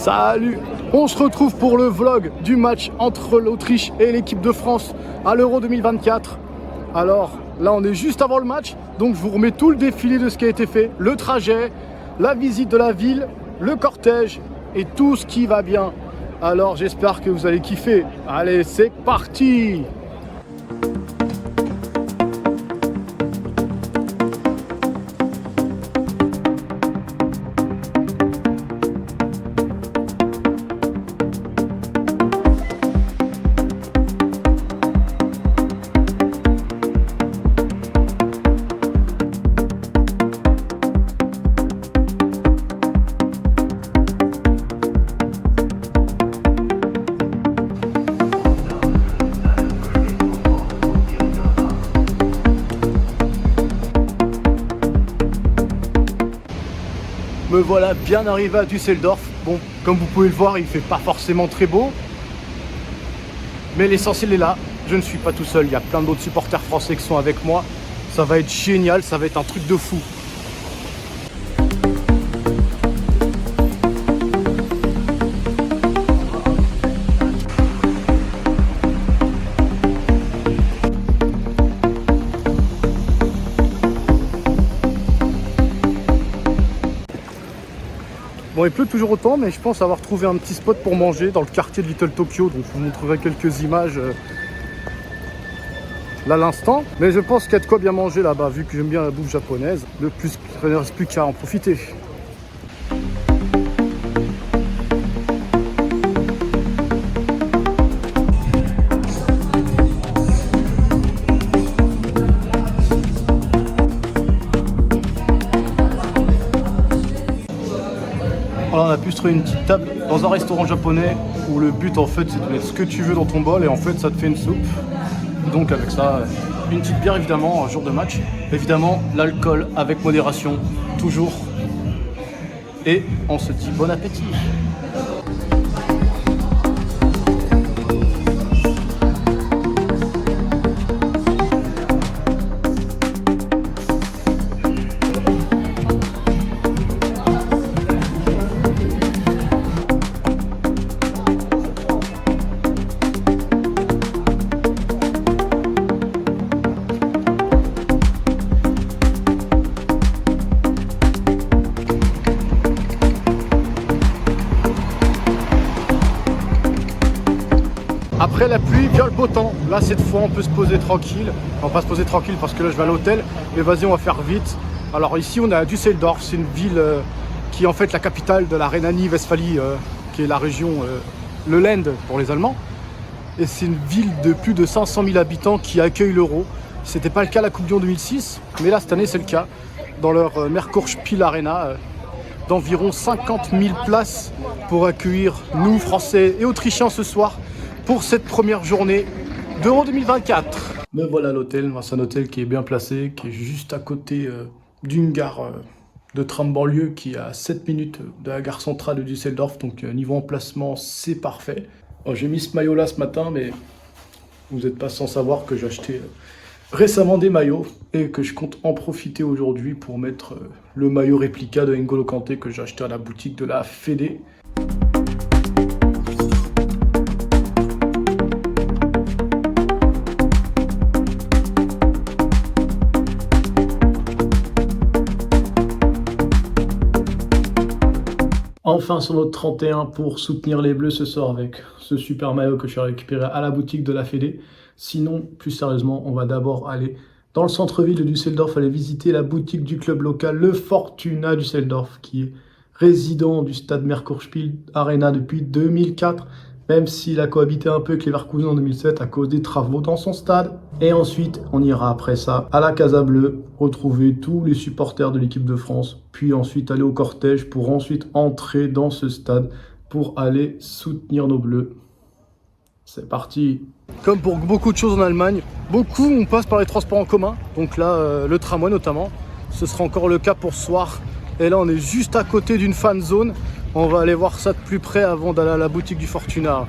Salut! On se retrouve pour le vlog du match entre l'Autriche et l'équipe de France à l'Euro 2024. Alors là on est juste avant le match, donc je vous remets tout le défilé de ce qui a été fait, le trajet, la visite de la ville, le cortège et tout ce qui va bien. Alors j'espère que vous allez kiffer. Allez, c'est parti! Me voilà bien arrivé à Düsseldorf. Bon, comme vous pouvez le voir, il fait pas forcément très beau. Mais l'essentiel est là. Je ne suis pas tout seul. Il y a plein d'autres supporters français qui sont avec moi. Ça va être génial, ça va être un truc de fou. Bon, il pleut toujours autant, mais je pense avoir trouvé un petit spot pour manger dans le quartier de Little Tokyo. Donc je vous montrerai quelques images là à l'instant. Mais je pense qu'il y a de quoi bien manger là-bas, vu que j'aime bien la bouffe japonaise. Le plus, il ne reste plus qu'à en profiter. Alors on a pu se trouver une petite table dans un restaurant japonais où le but en fait c'est de mettre ce que tu veux dans ton bol et en fait ça te fait une soupe. Donc avec ça, une petite bière évidemment, un jour de match. Évidemment l'alcool avec modération, toujours. Et on se dit bon appétit. Après la pluie vient le beau temps. Là cette fois on peut se poser tranquille. On va pas se poser tranquille parce que là je vais à l'hôtel. Mais vas-y, on va faire vite. Alors ici on est à Düsseldorf. C'est une ville qui est en fait la capitale de la Rhénanie-Westphalie, qui est la région le Land pour les Allemands. Et c'est une ville de plus de 500 000 habitants qui accueille l'Euro. C'était pas le cas à la Coupe du Monde 2006, mais là cette année c'est le cas. Dans leur Merkur-Spiel Arena, d'environ 50 000 places pour accueillir nous Français et Autrichiens ce soir pour cette première journée d'Euro 2024. Me voilà à l'hôtel. C'est un hôtel qui est bien placé, qui est juste à côté d'une gare de tram banlieue qui est à 7 minutes de la gare centrale de Düsseldorf. Donc niveau emplacement, c'est parfait. J'ai mis ce maillot là ce matin, mais vous n'êtes pas sans savoir que j'ai acheté récemment des maillots et que je compte en profiter aujourd'hui pour mettre le maillot réplica de N'Golo Kanté que j'ai acheté à la boutique de la Fédé. Enfin sur notre 31 pour soutenir les Bleus ce soir avec ce super maillot que je suis récupéré à la boutique de la Fédé. Sinon, plus sérieusement, on va d'abord aller dans le centre-ville de Düsseldorf, aller visiter la boutique du club local, le Fortuna Düsseldorf, qui est résident du stade Merkur-Spiel Arena depuis 2004, même s'il a cohabité un peu avec les Leverkusen en 2007 à cause des travaux dans son stade. Et ensuite, on ira après ça à la Casa Bleue, retrouver tous les supporters de l'équipe de France, puis ensuite aller au cortège pour ensuite entrer dans ce stade pour aller soutenir nos Bleus. C'est parti! Comme pour beaucoup de choses en Allemagne, on passe par les transports en commun. Donc là, le tramway notamment. Ce sera encore le cas pour ce soir. Et là, on est juste à côté d'une fan zone. On va aller voir ça de plus près avant d'aller à la boutique du Fortuna.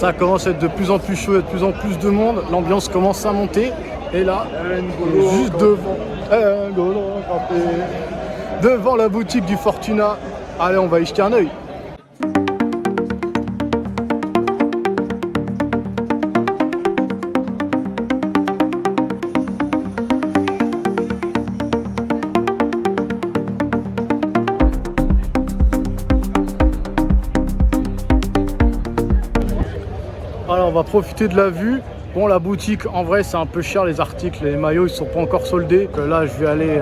Ça commence à être de plus en plus chaud, il y a de plus en plus de monde. L'ambiance commence à monter. Et là, juste devant la boutique du Fortuna. Allez, on va y jeter un œil. Alors on va profiter de la vue. Bon, la boutique en vrai c'est un peu cher, les articles, les maillots ils sont pas encore soldés. Là je vais aller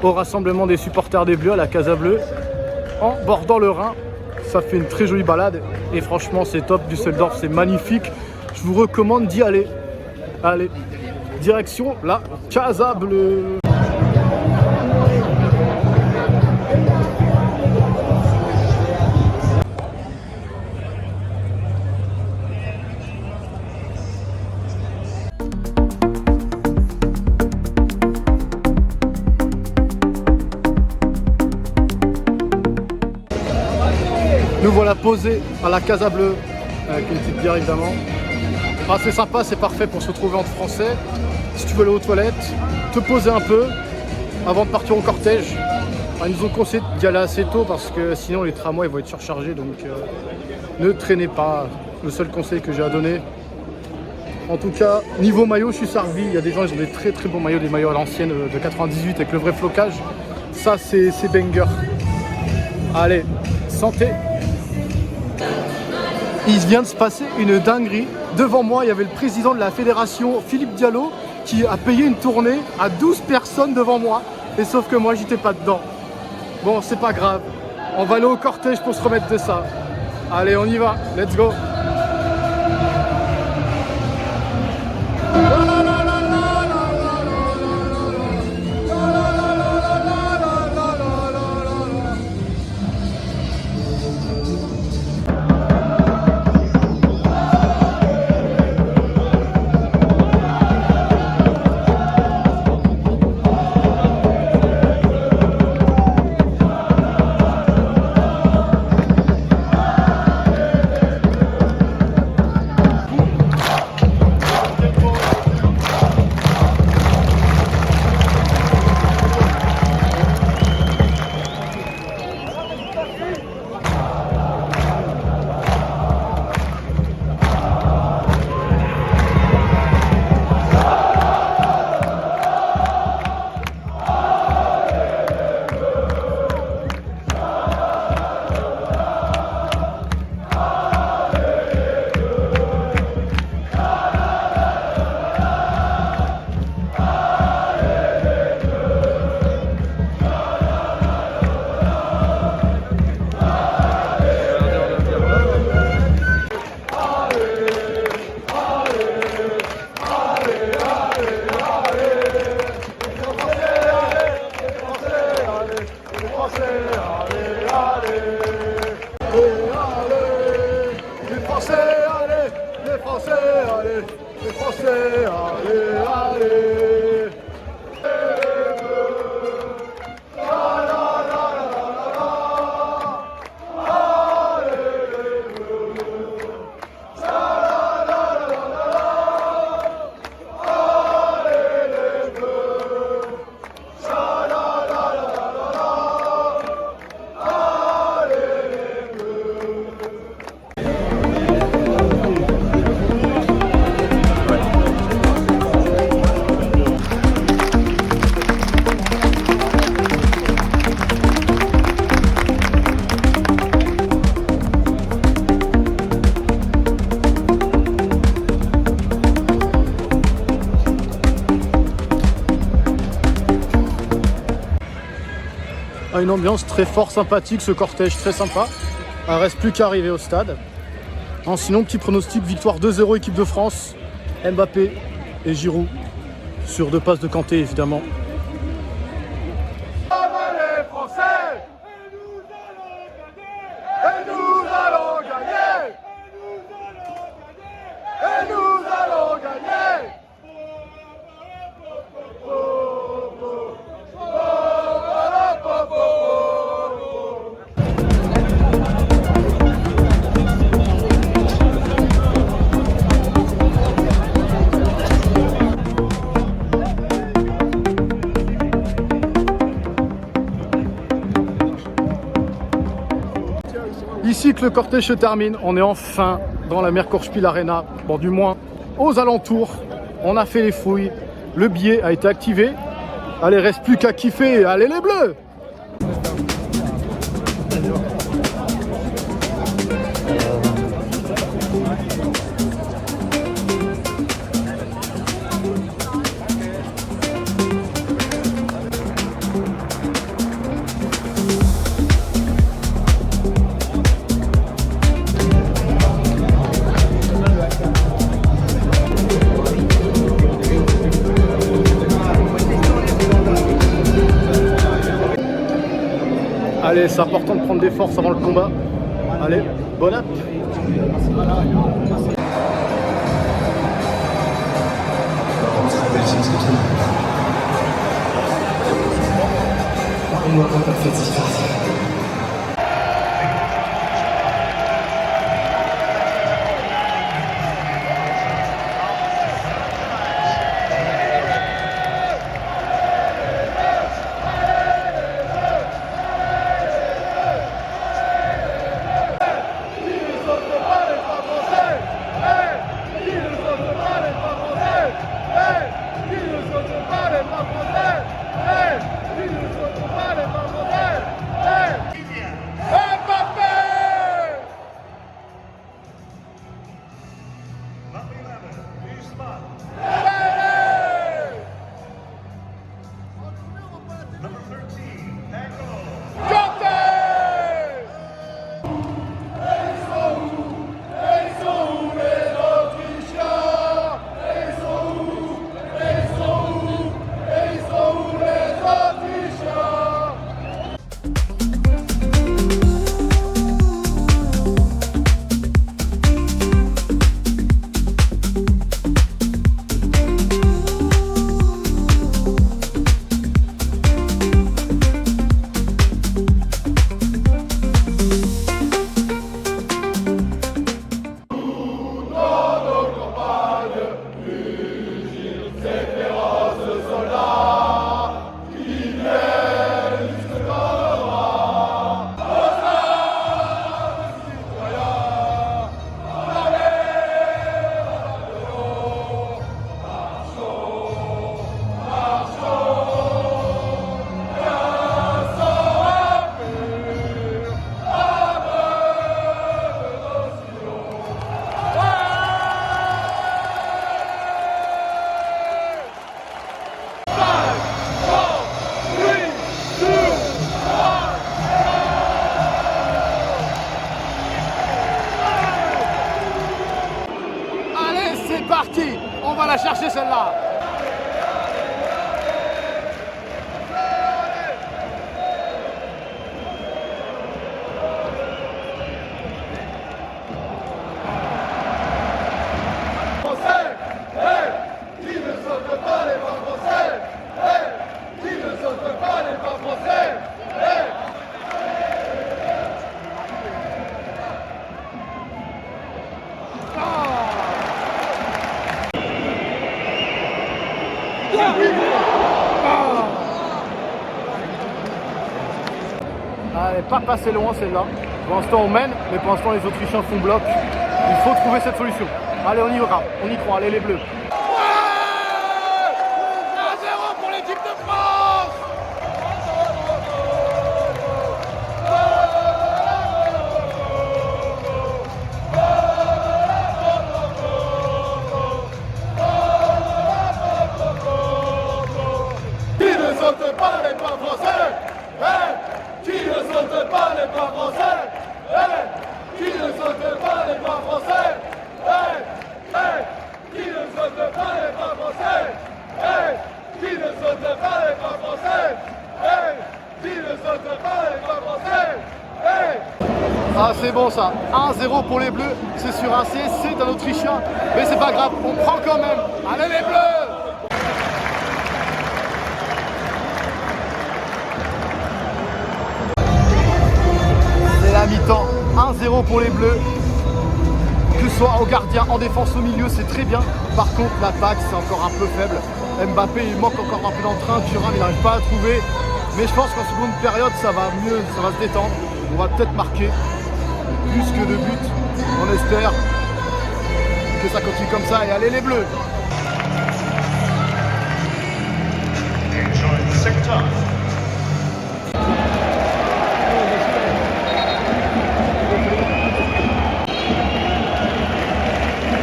au rassemblement des supporters des Bleus à la Casa Bleue en bordant le Rhin. Ça fait une très jolie balade et franchement c'est top. Düsseldorf c'est magnifique, je vous recommande d'y aller. Allez, direction la Casa Bleue. Nous voilà posés à la Casa Bleue avec une petite bière évidemment. Ah, c'est sympa, c'est parfait pour se retrouver entre Français. Si tu veux aller aux toilettes, te poser un peu avant de partir au cortège. Ils nous ont conseillé d'y aller assez tôt parce que sinon les tramways vont être surchargés, donc ne traînez pas. Le seul conseil que j'ai à donner. En tout cas, niveau maillot, je suis servi. Il y a des gens, ils ont des très très bons maillots, des maillots à l'ancienne de 98 avec le vrai flocage. Ça, c'est banger. Allez, santé! Il vient de se passer une dinguerie. Devant moi, il y avait le président de la fédération, Philippe Diallo, qui a payé une tournée à 12 personnes devant moi. Et sauf que moi, j'étais pas dedans. Bon, c'est pas grave. On va aller au cortège pour se remettre de ça. Allez, on y va. Let's go. Les Français, allez, allez. Une ambiance très fort, sympathique, ce cortège très sympa. Il ne reste plus qu'à arriver au stade. Sinon, petit pronostic, victoire 2-0 équipe de France, Mbappé et Giroud sur 2 passes de Kanté évidemment. que le cortège se termine. On est enfin dans la Merkur-Spiel Arena. Bon, du moins, aux alentours. On a fait les fouilles. Le billet a été activé. Allez, reste plus qu'à kiffer. Allez les Bleus! Allez, c'est important de prendre des forces avant le combat. Allez, bon app. On va la chercher celle-là. Elle n'est pas passée loin celle-là. Pour l'instant on mène, mais pour l'instant les Autrichiens font bloc. Il faut trouver cette solution. Allez, on y va, on y croit, allez les Bleus. 1-0 pour l'équipe de France. Qui ne saute pas les pas français? Qui ne saute pas les pas français? Qui ne saute pas les pas français? Qui ne saute pas les pas français? Qui ne saute pas les pas français? Qui ne saute pas les pas français? Ah, c'est bon ça, 1-0 pour les Bleus, c'est sur un CSC d'un Autrichien, mais c'est pas grave, on prend quand même. Allez les Bleus! C'est la mi-temps, 1-0 pour les Bleus. Que ce soit au gardien, en défense, au milieu, c'est très bien. Par contre, l'attaque, c'est encore un peu faible. Mbappé, il manque encore un peu d'entrain. Thuram, il n'arrive pas à trouver. Mais je pense qu'en seconde période, ça va mieux, ça va se détendre. On va peut-être marquer. plus que de buts. On espère que ça continue comme ça et allez les Bleus.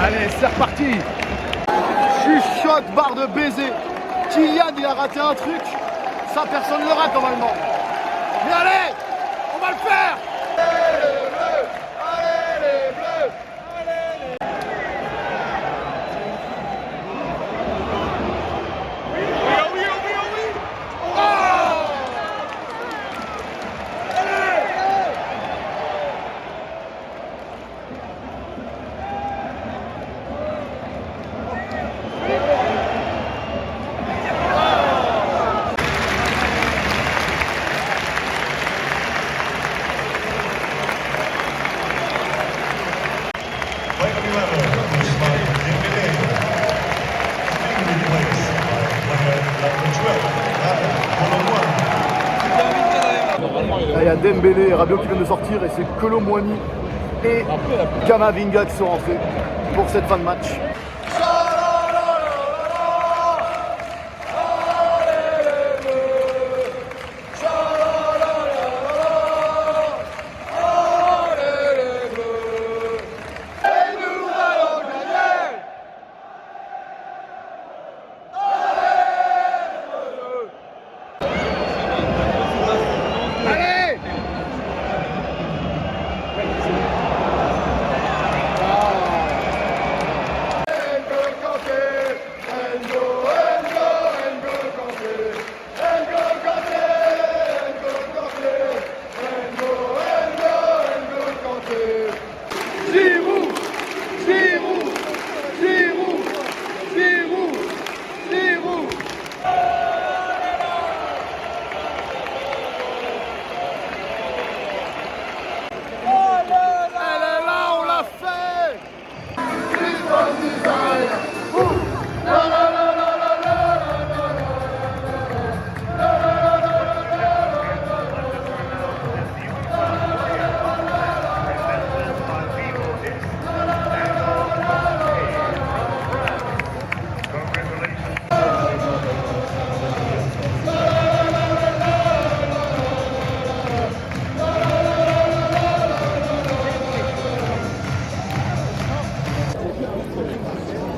Allez, c'est reparti. Chuchote, barre de baiser. Kylian, il a raté un truc. Ça, personne ne le rate normalement. Mais allez, on va le faire. Allez les Bleus, allez les Bleus, allez les... Là, il y a Dembélé et Rabiot qui viennent de sortir et c'est Kolo Muani et Kamavinga qui sont rentrés pour cette fin de match.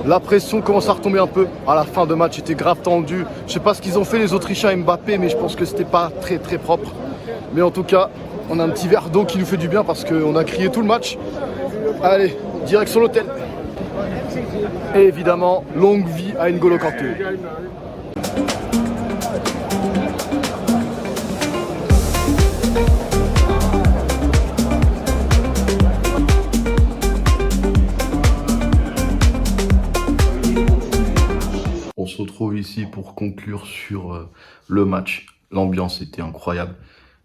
La pression commence à retomber un peu. À la fin de match, c'était grave tendu. Je sais pas ce qu'ils ont fait les Autrichiens et Mbappé, mais je pense que c'était pas très propre. Mais en tout cas, on a un petit verre d'eau qui nous fait du bien parce qu'on a crié tout le match. Allez, direction l'hôtel. Et évidemment, longue vie à N'Golo Kanté. On se retrouve ici pour conclure sur le match. L'ambiance était incroyable.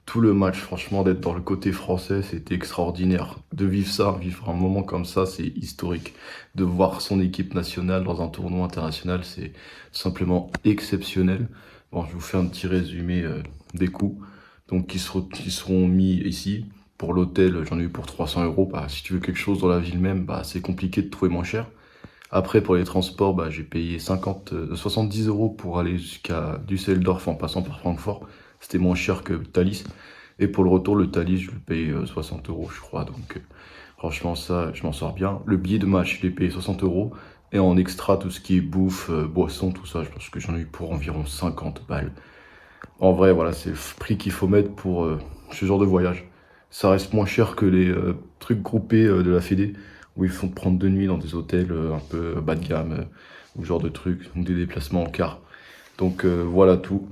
Tout le match, franchement, d'être dans le côté français, c'était extraordinaire. De vivre ça, vivre un moment comme ça, c'est historique. De voir son équipe nationale dans un tournoi international, c'est simplement exceptionnel. Bon, je vous fais un petit résumé des coûts. Donc, qui seront mis ici. Pour l'hôtel, j'en ai eu pour 300 €. Bah, si tu veux quelque chose dans la ville même, bah, c'est compliqué de trouver moins cher. Après, pour les transports, bah, j'ai payé 70 € pour aller jusqu'à Düsseldorf en passant par Francfort. C'était moins cher que Thalys. Et pour le retour, le Thalys, je le paye 60 €, je crois. Donc, franchement, ça, je m'en sors bien. Le billet de match, je l'ai payé 60 €. Et en extra, tout ce qui est bouffe, boisson, tout ça, je pense que j'en ai eu pour environ 50 balles. En vrai, voilà, c'est le prix qu'il faut mettre pour ce genre de voyage. Ça reste moins cher que les trucs groupés de la Fédé, où ils font prendre de nuit dans des hôtels un peu bas de gamme, ou genre de trucs, ou des déplacements en car. Donc voilà tout.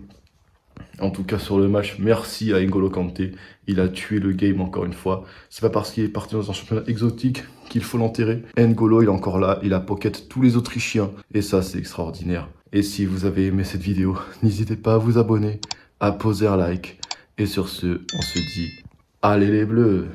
En tout cas sur le match, merci à N'Golo Kanté. Il a tué le game encore une fois. C'est pas parce qu'il est parti dans un championnat exotique qu'il faut l'enterrer. N'Golo, il est encore là, il a pocket tous les Autrichiens. Et ça, c'est extraordinaire. Et si vous avez aimé cette vidéo, n'hésitez pas à vous abonner, à poser un like. Et sur ce, on se dit, allez les Bleus!